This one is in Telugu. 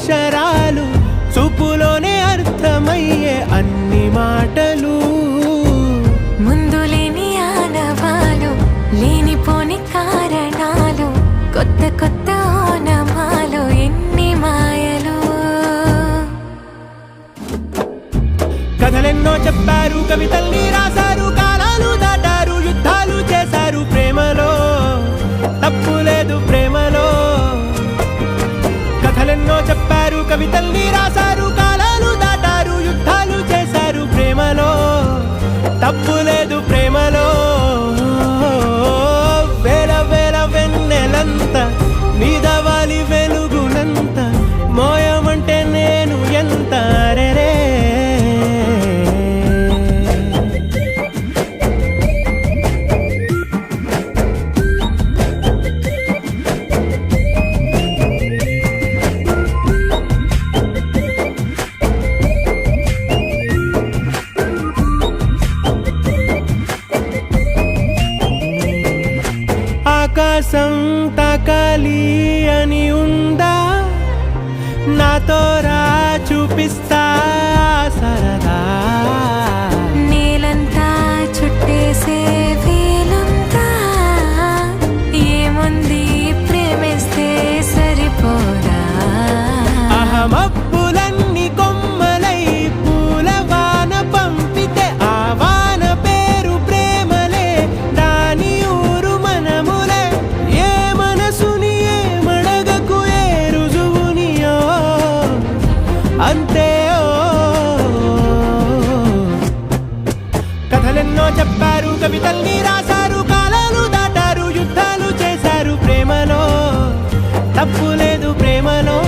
అక్షరాలు చూపులోనే అర్థమయ్యే అన్ని మాటలు ముందు లేని ఆనవాలు లేనిపోని కారణాలు కొత్త కొత్త ఓనమాలు ఎన్ని మాయలు కథలెన్నో చెప్పారు కవితల్ని రాశారు కాలాలు దాటారు యుద్ధాలు చేశారు ప్రేమలో తప్పు లేదు ప్రేమలో కథలెన్నో చెప్పారు కవితల్ని రాశారు కాలాలు దాటారు యుద్ధాలు చేశారు ప్రేమలో తప్పు లేదు ప్రేమలో వేల వేల వెన్నెలంత నీదవాలి వెలుగునంత మోయమంటే నేను ఎంత రే ఆకాశం తాకాలి అని ఉందా నాతో రా చూపిస్తా సరదా నేలంతా చుట్టేసే వీలుందా ఏముంది ప్రేమిస్తే సరిపోదా అహమప్పులన్నీ కొమ్మలై పూల వాన పంపితే ఆ వాన పేరు ప్రేమలే దాని ఊరు మనములే ఏ మనసుని ఏ మడగకు ఏ రుజువునియో అంతే కథలెన్నో చెప్పారు కవితల్ని రాశారు కాలాలు దాటారు యుద్ధాలు చేశారు ప్రేమలో తప్పు లేదు ప్రేమలో